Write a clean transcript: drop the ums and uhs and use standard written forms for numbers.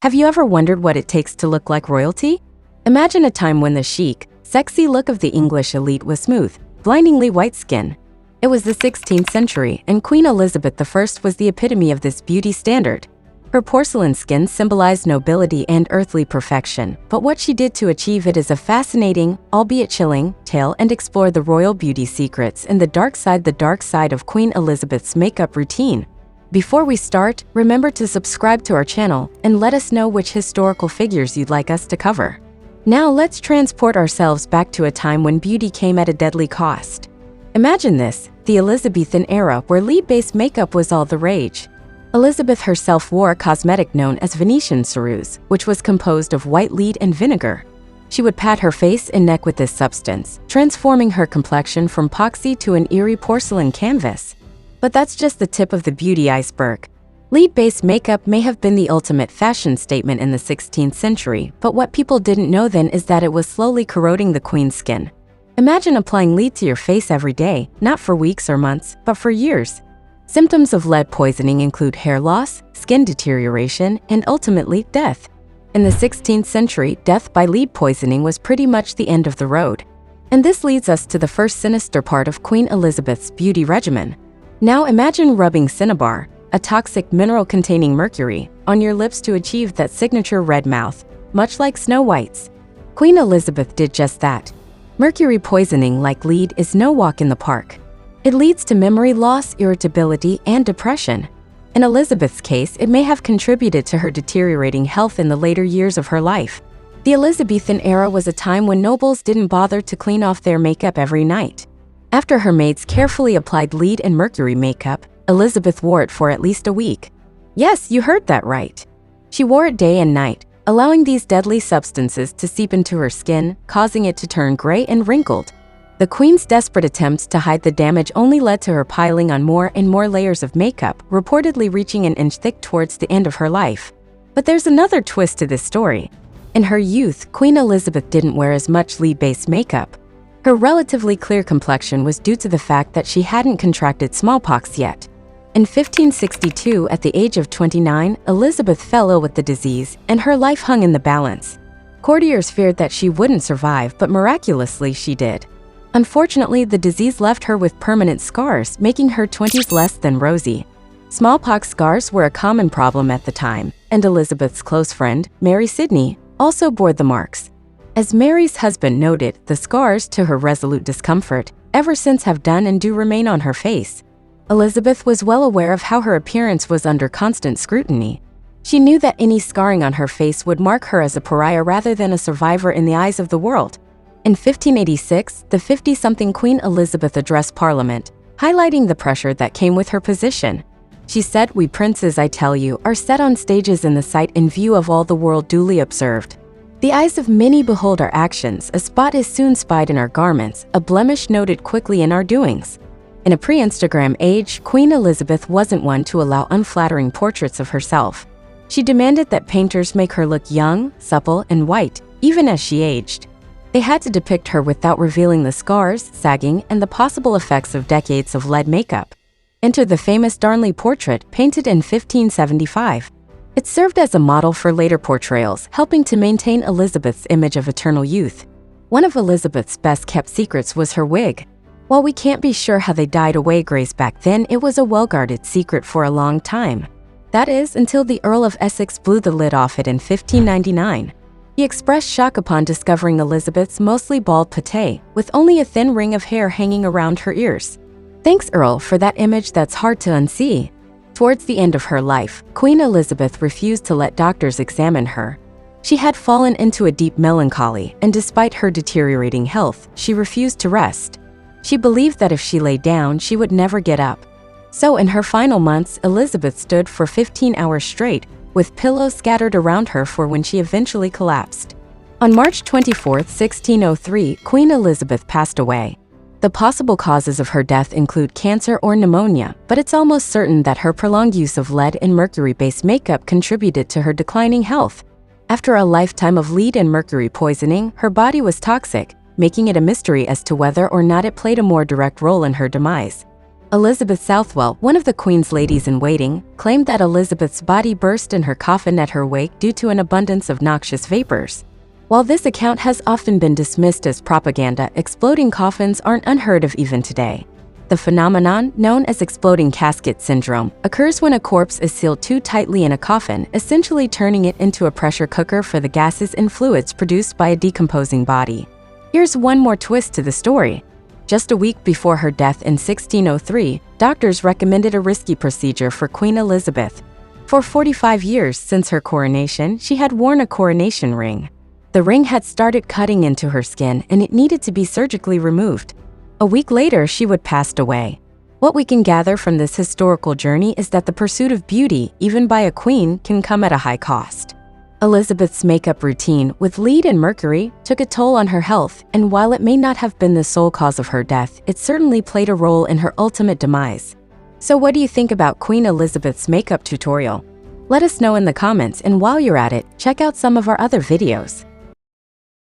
Have you ever wondered what it takes to look like royalty? Imagine a time when the chic, sexy look of the English elite was smooth, blindingly white skin. It was the 16th century, and Queen Elizabeth I was the epitome of this beauty standard. Her porcelain skin symbolized nobility and earthly perfection, but what she did to achieve it is a fascinating, albeit chilling, tale, and explore the royal beauty secrets and the dark side of Queen Elizabeth's makeup routine. Before we start, remember to subscribe to our channel and let us know which historical figures you'd like us to cover. Now let's transport ourselves back to a time when beauty came at a deadly cost. Imagine this, the Elizabethan era where lead-based makeup was all the rage. Elizabeth herself wore a cosmetic known as Venetian ceruse, which was composed of white lead and vinegar. She would pat her face and neck with this substance, transforming her complexion from poxy to an eerie porcelain canvas. But that's just the tip of the beauty iceberg. Lead-based makeup may have been the ultimate fashion statement in the 16th century, but what people didn't know then is that it was slowly corroding the queen's skin. Imagine applying lead to your face every day, not for weeks or months, but for years. Symptoms of lead poisoning include hair loss, skin deterioration, and ultimately death. In the 16th century, death by lead poisoning was pretty much the end of the road. And this leads us to the first sinister part of Queen Elizabeth's beauty regimen. Now imagine rubbing cinnabar, a toxic mineral containing mercury, on your lips to achieve that signature red mouth, much like Snow White's. Queen Elizabeth did just that. Mercury poisoning, like lead, is no walk in the park. It leads to memory loss, irritability, and depression. In Elizabeth's case, it may have contributed to her deteriorating health in the later years of her life. The Elizabethan era was a time when nobles didn't bother to clean off their makeup every night. After her maids carefully applied lead and mercury makeup, Elizabeth wore it for at least a week. Yes, you heard that right. She wore it day and night, allowing these deadly substances to seep into her skin, causing it to turn gray and wrinkled. The Queen's desperate attempts to hide the damage only led to her piling on more and more layers of makeup, reportedly reaching an inch thick towards the end of her life. But there's another twist to this story. In her youth, Queen Elizabeth didn't wear as much lead-based makeup. Her relatively clear complexion was due to the fact that she hadn't contracted smallpox yet. In 1562, at the age of 29, Elizabeth fell ill with the disease, and her life hung in the balance. Courtiers feared that she wouldn't survive, but miraculously she did. Unfortunately, the disease left her with permanent scars, making her 20s less than rosy. Smallpox scars were a common problem at the time, and Elizabeth's close friend, Mary Sidney, also bore the marks. As Mary's husband noted, the scars, to her resolute discomfort, ever since have done and do remain on her face. Elizabeth was well aware of how her appearance was under constant scrutiny. She knew that any scarring on her face would mark her as a pariah rather than a survivor in the eyes of the world. In 1586, the 50-something Queen Elizabeth addressed Parliament, highlighting the pressure that came with her position. She said, "We princes, I tell you, are set on stages in the sight and view of all the world duly observed. The eyes of many behold our actions, a spot is soon spied in our garments, a blemish noted quickly in our doings." In a pre-Instagram age, Queen Elizabeth wasn't one to allow unflattering portraits of herself. She demanded that painters make her look young, supple, and white, even as she aged. They had to depict her without revealing the scars, sagging, and the possible effects of decades of lead makeup. Enter the famous Darnley portrait, painted in 1575. It served as a model for later portrayals, helping to maintain Elizabeth's image of eternal youth. One of Elizabeth's best-kept secrets was her wig. While we can't be sure how they dyed away grays back then, it was a well-guarded secret for a long time. That is, until the Earl of Essex blew the lid off it in 1599. He expressed shock upon discovering Elizabeth's mostly bald pate, with only a thin ring of hair hanging around her ears. Thanks, Earl, for that image that's hard to unsee. Towards the end of her life, Queen Elizabeth refused to let doctors examine her. She had fallen into a deep melancholy, and despite her deteriorating health, she refused to rest. She believed that if she lay down, she would never get up. So in her final months, Elizabeth stood for 15 hours straight, with pillows scattered around her for when she eventually collapsed. On March 24, 1603, Queen Elizabeth passed away. The possible causes of her death include cancer or pneumonia, but it's almost certain that her prolonged use of lead and mercury-based makeup contributed to her declining health. After a lifetime of lead and mercury poisoning, her body was toxic, making it a mystery as to whether or not it played a more direct role in her demise. Elizabeth Southwell, one of the Queen's ladies-in-waiting, claimed that Elizabeth's body burst in her coffin at her wake due to an abundance of noxious vapors. While this account has often been dismissed as propaganda, exploding coffins aren't unheard of even today. The phenomenon, known as exploding casket syndrome, occurs when a corpse is sealed too tightly in a coffin, essentially turning it into a pressure cooker for the gases and fluids produced by a decomposing body. Here's one more twist to the story. Just a week before her death in 1603, doctors recommended a risky procedure for Queen Elizabeth. For 45 years since her coronation, she had worn a coronation ring. The ring had started cutting into her skin and it needed to be surgically removed. A week later, she would passed away. What we can gather from this historical journey is that the pursuit of beauty, even by a queen, can come at a high cost. Elizabeth's makeup routine, with lead and mercury, took a toll on her health, and while it may not have been the sole cause of her death, it certainly played a role in her ultimate demise. So what do you think about Queen Elizabeth's makeup tutorial? Let us know in the comments, and while you're at it, check out some of our other videos.